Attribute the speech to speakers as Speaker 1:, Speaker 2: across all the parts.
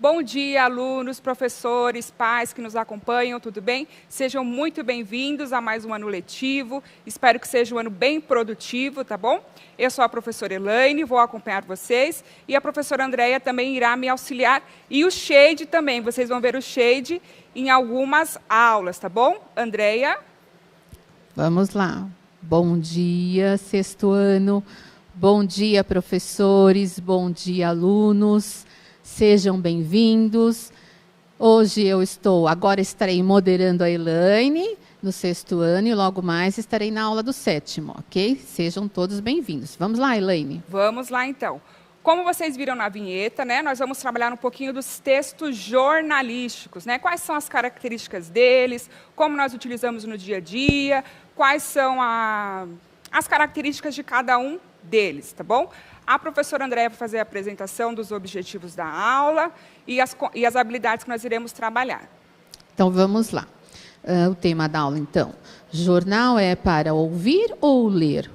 Speaker 1: Bom dia, alunos, professores, pais que nos acompanham, tudo bem? Sejam muito bem-vindos a mais um ano letivo. Espero que seja um ano bem produtivo, tá bom? Eu sou a professora Elaine, vou acompanhar vocês. E a professora Andréia também irá me auxiliar. E o Shade também, vocês vão ver o Shade em algumas aulas, tá bom? Andréia?
Speaker 2: Vamos lá. Bom dia, sexto ano. Bom dia, professores. Bom dia, alunos. Sejam bem-vindos. Hoje agora estarei moderando a Elaine no sexto ano e logo mais estarei na aula do sétimo, ok? Sejam todos bem-vindos. Vamos lá, Elaine?
Speaker 1: Vamos lá, então. Como vocês viram na vinheta, né, nós vamos trabalhar um pouquinho dos textos jornalísticos, né? Quais são as características deles, como nós utilizamos no dia a dia, quais são as características de cada um deles, tá bom? A professora Andréia vai fazer a apresentação dos objetivos da aula e as habilidades que nós iremos trabalhar.
Speaker 2: Então, vamos lá. O tema da aula, então. Jornal é para ouvir ou ler?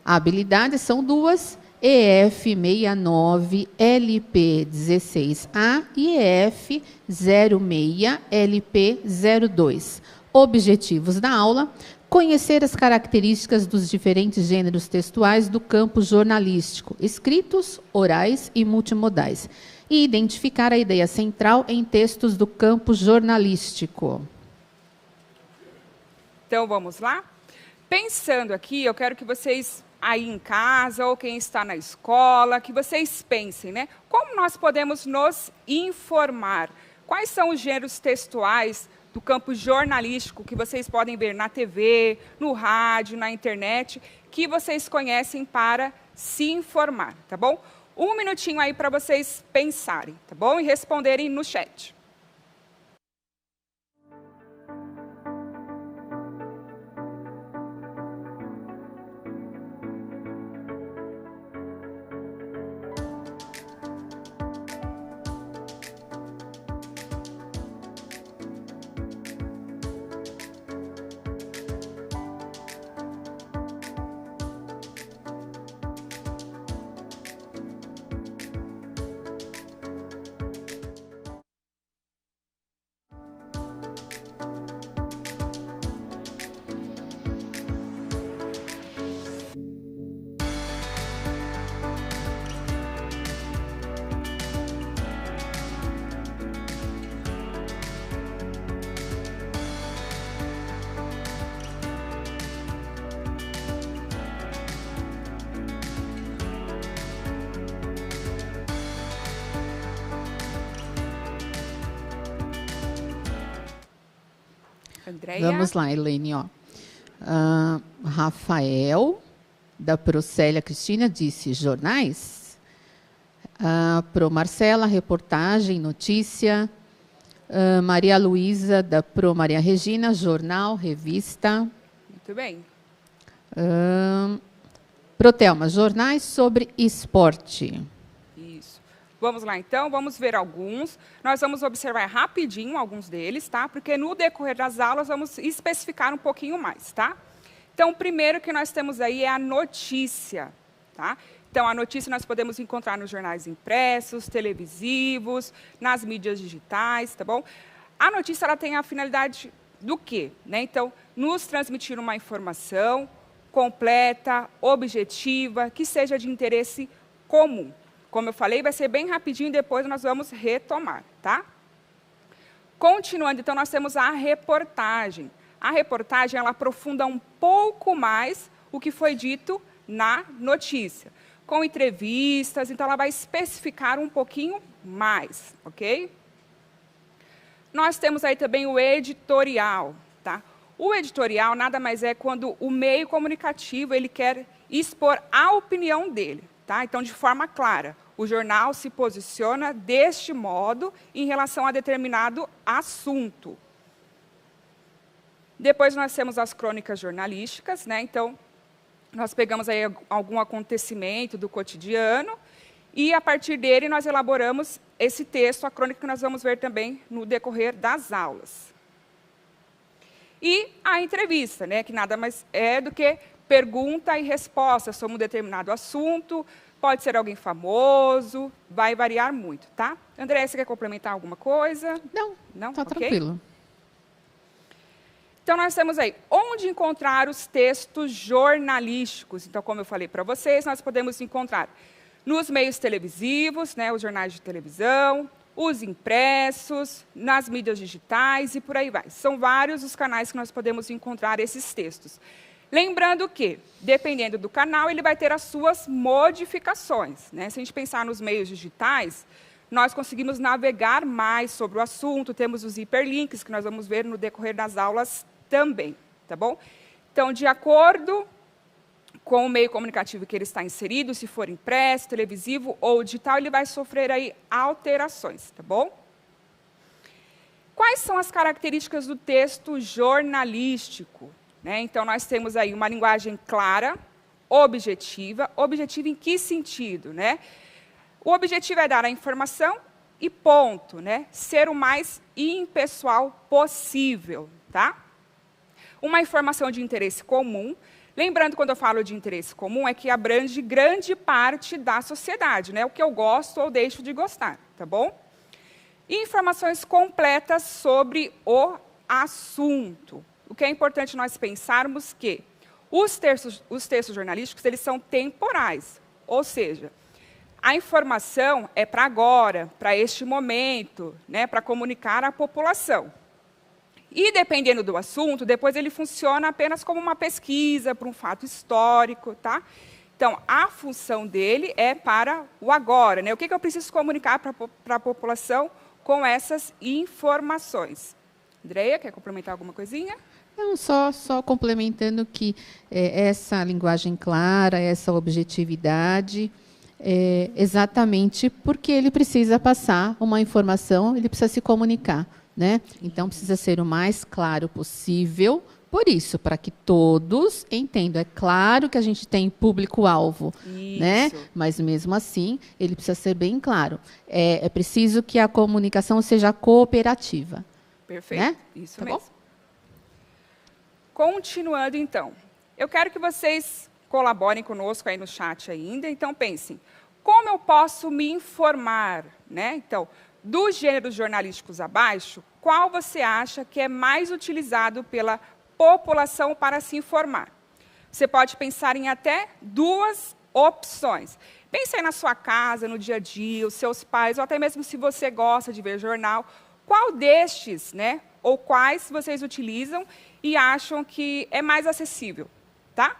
Speaker 2: Habilidades são duas, EF69, LP16A e EF06, LP02. Objetivos da aula: conhecer as características dos diferentes gêneros textuais do campo jornalístico, escritos, orais e multimodais, e identificar a ideia central em textos do campo jornalístico.
Speaker 1: Então, vamos lá? Pensando aqui, eu quero que vocês, aí em casa, ou quem está na escola, que vocês pensem, né? Como nós podemos nos informar? Quais são os gêneros textuais do campo jornalístico que vocês podem ver na TV, no rádio, na internet, que vocês conhecem para se informar, tá bom? Um minutinho aí para vocês pensarem, tá bom? E responderem no chat. Andréia?
Speaker 2: Vamos lá, Elaine. Rafael, da Procélia Cristina, disse jornais. Pro Marcela, reportagem, notícia. Maria Luísa, da Pro Maria Regina, jornal, revista.
Speaker 1: Muito bem.
Speaker 2: Protelma, jornais sobre esporte.
Speaker 1: Isso. Vamos lá, então, vamos ver alguns. Nós vamos observar rapidinho alguns deles, tá? Porque no decorrer das aulas vamos especificar um pouquinho mais, tá? Então, o primeiro que nós temos aí é a notícia, tá? Então, a notícia nós podemos encontrar nos jornais impressos, televisivos, nas mídias digitais, tá bom? A notícia, ela tem a finalidade do quê? Né? Então, nos transmitir uma informação completa, objetiva, que seja de interesse comum. Como eu falei, vai ser bem rapidinho e depois nós vamos retomar, tá? Continuando, então, nós temos a reportagem. A reportagem, ela aprofunda um pouco mais o que foi dito na notícia, com entrevistas, então ela vai especificar um pouquinho mais, ok? Nós temos aí também o editorial, tá? O editorial nada mais é quando o meio comunicativo ele quer expor a opinião dele, tá? Então, de forma clara, o jornal se posiciona deste modo em relação a determinado assunto. Depois nós temos as crônicas jornalísticas, né? Então, nós pegamos aí algum acontecimento do cotidiano e, a partir dele, nós elaboramos esse texto, a crônica que nós vamos ver também no decorrer das aulas. E a entrevista, né? Que nada mais é do que pergunta e resposta sobre um determinado assunto, pode ser alguém famoso, vai variar muito, tá? André, você quer complementar alguma coisa?
Speaker 2: Não, tá tranquilo.
Speaker 1: Então, nós temos aí, onde encontrar os textos jornalísticos. Então, como eu falei para vocês, nós podemos encontrar nos meios televisivos, né, os jornais de televisão, os impressos, nas mídias digitais e por aí vai. São vários os canais que nós podemos encontrar esses textos. Lembrando que, dependendo do canal, ele vai ter as suas modificações, né? Se a gente pensar nos meios digitais, nós conseguimos navegar mais sobre o assunto, temos os hiperlinks, que nós vamos ver no decorrer das aulas também, tá bom? Então, de acordo com o meio comunicativo que ele está inserido, se for impresso, televisivo ou digital, ele vai sofrer aí alterações, tá bom? Quais são as características do texto jornalístico? Né? Então, nós temos aí uma linguagem clara, objetiva. Objetiva em que sentido? Né? O objetivo é dar a informação e ponto, né? Ser o mais impessoal possível, tá? Uma informação de interesse comum. Lembrando, quando eu falo de interesse comum, é que abrange grande parte da sociedade, né? O que eu gosto ou deixo de gostar, tá bom? E informações completas sobre o assunto. O que é importante nós pensarmos que os textos jornalísticos, eles são temporais, ou seja, a informação é para agora, para este momento, né, para comunicar à população. E, dependendo do assunto, depois ele funciona apenas como uma pesquisa, para um fato histórico, tá? Então, a função dele é para o agora, né? O que eu preciso comunicar para a população com essas informações? Andreia, quer complementar alguma coisinha?
Speaker 2: Não, só complementando que essa linguagem clara, essa objetividade, exatamente porque ele precisa passar uma informação, ele precisa se comunicar, né? Então, precisa ser o mais claro possível, por isso, para que todos entendam. É claro que a gente tem público-alvo, né? Mas, mesmo assim, ele precisa ser bem claro. É preciso que a comunicação seja cooperativa.
Speaker 1: Perfeito,
Speaker 2: né?
Speaker 1: Isso
Speaker 2: tá
Speaker 1: mesmo.
Speaker 2: Bom?
Speaker 1: Continuando, então, eu quero que vocês colaborem conosco aí no chat ainda. Então, pensem, como eu posso me informar, né? Então, dos gêneros jornalísticos abaixo, qual você acha que é mais utilizado pela população para se informar? Você pode pensar em até duas opções. Pense aí na sua casa, no dia a dia, os seus pais, ou até mesmo se você gosta de ver jornal, qual destes, né? Ou quais vocês utilizam e acham que é mais acessível, tá?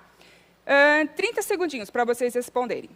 Speaker 1: 30 segundinhos para vocês responderem.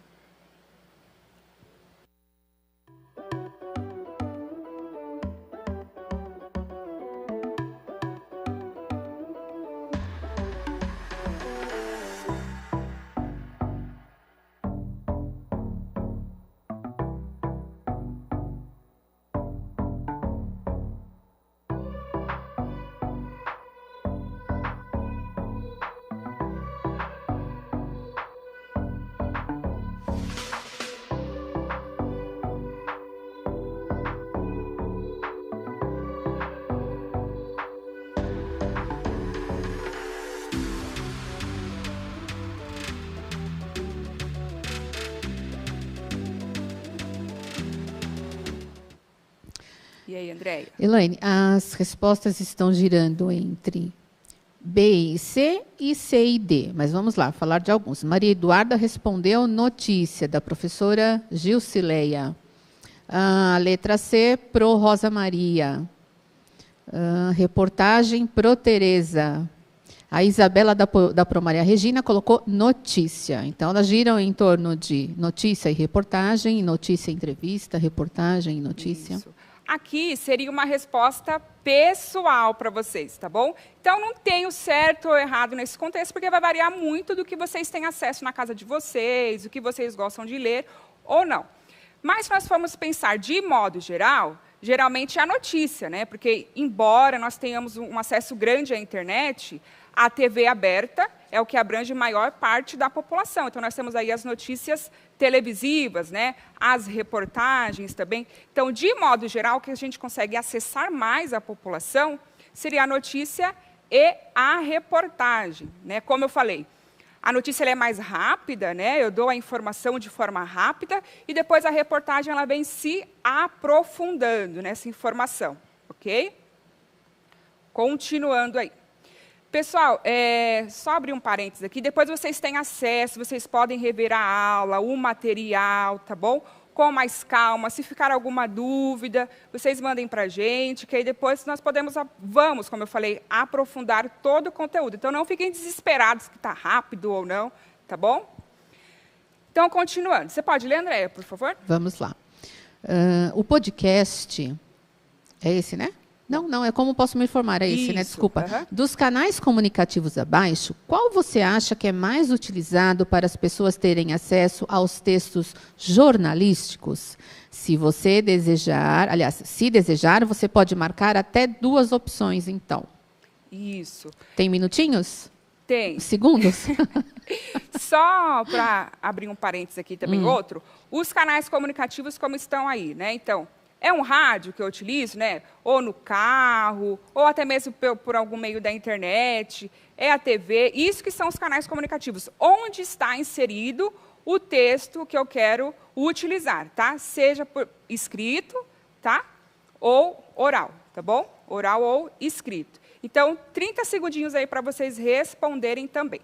Speaker 1: E aí, Andréia?
Speaker 2: Elaine, as respostas estão girando entre B e C e D. Mas vamos lá, falar de alguns. Maria Eduarda respondeu notícia, da professora Gilcileia. A letra C, pro Rosa Maria. Reportagem pro Tereza. A Isabela da Pro Maria Regina colocou notícia. Então, elas giram em torno de notícia e reportagem, notícia e entrevista, reportagem e notícia.
Speaker 1: Isso. Aqui seria uma resposta pessoal para vocês, tá bom? Então, não tem o certo ou errado nesse contexto, porque vai variar muito do que vocês têm acesso na casa de vocês, o que vocês gostam de ler ou não. Mas, se nós formos pensar de modo geral, geralmente é a notícia, né? Porque, embora nós tenhamos um acesso grande à internet, a TV aberta é o que abrange maior parte da população. Então, nós temos aí as notícias televisivas, né? As reportagens também. Então, de modo geral, o que a gente consegue acessar mais a população seria a notícia e a reportagem, né? Como eu falei, a notícia ela é mais rápida, né? Eu dou a informação de forma rápida e depois a reportagem ela vem se aprofundando nessa informação, ok? Continuando aí. Pessoal, só abrir um parênteses aqui, depois vocês têm acesso, vocês podem rever a aula, o material, tá bom? Com mais calma, se ficar alguma dúvida, vocês mandem para a gente, que aí depois nós vamos, como eu falei, aprofundar todo o conteúdo. Então, não fiquem desesperados que está rápido ou não, tá bom? Então, continuando. Você pode ler, Andréia, por favor?
Speaker 2: Vamos lá. O podcast, é esse, né? Não, é como posso me informar, é esse, né? Desculpa. Dos canais comunicativos abaixo, qual você acha que é mais utilizado para as pessoas terem acesso aos textos jornalísticos? Se você desejar, aliás, se desejar, você pode marcar até 2 opções, então.
Speaker 1: Isso.
Speaker 2: Tem minutinhos?
Speaker 1: Tem.
Speaker 2: Segundos?
Speaker 1: Só para abrir um parênteses aqui também, outro, os canais comunicativos como estão aí, né? Então, é um rádio que eu utilizo, né? Ou no carro, ou até mesmo por algum meio da internet, é a TV, isso que são os canais comunicativos, onde está inserido o texto que eu quero utilizar, tá? Seja por escrito, tá? Ou oral, tá bom? Oral ou escrito. Então, 30 segundinhos aí para vocês responderem também.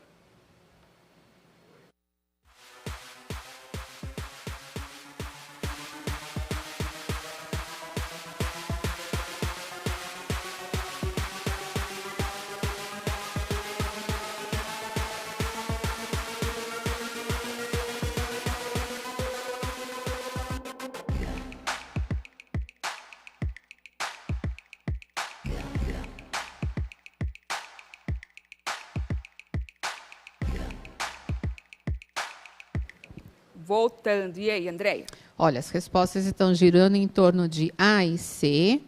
Speaker 1: Voltando. E aí, Andréia?
Speaker 2: Olha, as respostas estão girando em torno de A e C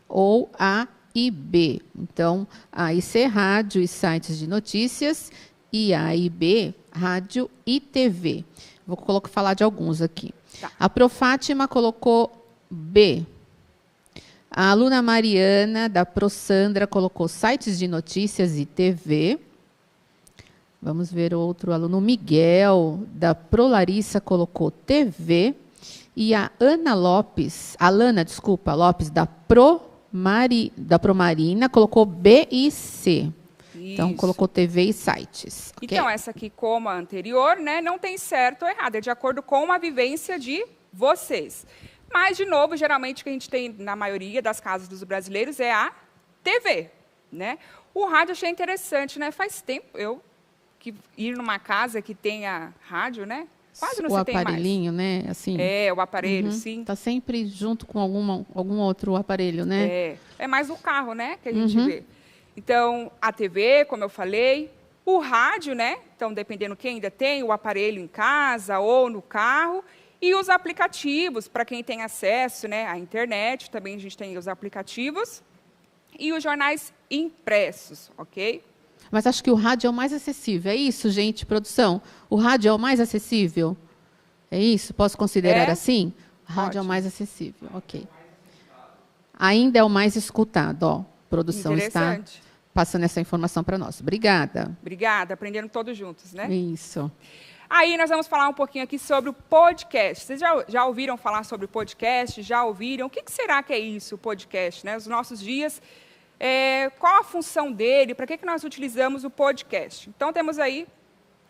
Speaker 2: ou A e B. Então, A e C, rádio e sites de notícias, e A e B, rádio e TV. Vou falar de alguns aqui. Tá. A Profátima colocou B. A aluna Mariana, da ProSandra, colocou sites de notícias e TV. Vamos ver outro aluno. Miguel, da ProLarissa, colocou TV. E a Alana Lopes, da Promarina, colocou B e C. Isso. Então, colocou TV e sites. Okay?
Speaker 1: Então, essa aqui, como a anterior, né, não tem certo ou errado. É de acordo com a vivência de vocês. Mas, de novo, geralmente, o que a gente tem na maioria das casas dos brasileiros é a TV. Né? O rádio eu achei interessante, né? Faz tempo ir numa casa que tenha rádio, né? Quase não se tem mais. O
Speaker 2: aparelhinho, né? Assim,
Speaker 1: o aparelho, sim.
Speaker 2: Está sempre junto com algum outro aparelho, né?
Speaker 1: É mais o carro, né? Que a gente vê. Então, a TV, como eu falei, o rádio, né? Então, dependendo quem ainda tem o aparelho em casa ou no carro, e os aplicativos, para quem tem acesso, né? À internet, também a gente tem os aplicativos, e os jornais impressos, ok?
Speaker 2: Mas acho que o rádio é o mais acessível. É isso, gente, produção? O rádio é o mais acessível? É isso? Posso considerar assim? O rádio é o mais acessível, ok. Ainda é o mais escutado, ó. A produção está passando essa informação para nós. Obrigada.
Speaker 1: Obrigada, aprendendo todos juntos, né?
Speaker 2: Isso.
Speaker 1: Aí nós vamos falar um pouquinho aqui sobre o podcast. Vocês já ouviram falar sobre o podcast? Já ouviram? O que será que é isso, o podcast? Né? Os nossos dias... qual a função dele, para que nós utilizamos o podcast? Então, temos aí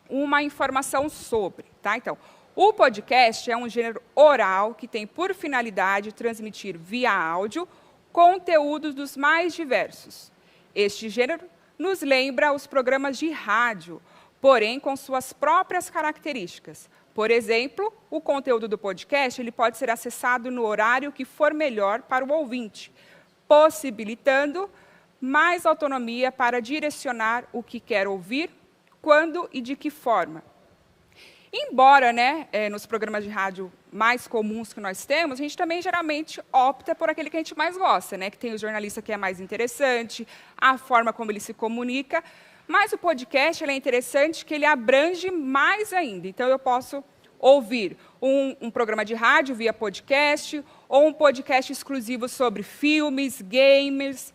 Speaker 1: uma informação sobre. Tá? Então, o podcast é um gênero oral que tem por finalidade transmitir via áudio conteúdos dos mais diversos. Este gênero nos lembra os programas de rádio, porém com suas próprias características. Por exemplo, o conteúdo do podcast ele pode ser acessado no horário que for melhor para o ouvinte, possibilitando mais autonomia para direcionar o que quer ouvir, quando e de que forma. Embora, né, nos programas de rádio mais comuns que nós temos, a gente também geralmente opta por aquele que a gente mais gosta, né, que tem o jornalista que é mais interessante, a forma como ele se comunica, mas o podcast ele é interessante que ele abrange mais ainda. Então, eu posso ouvir um programa de rádio via podcast, ou um podcast exclusivo sobre filmes, games,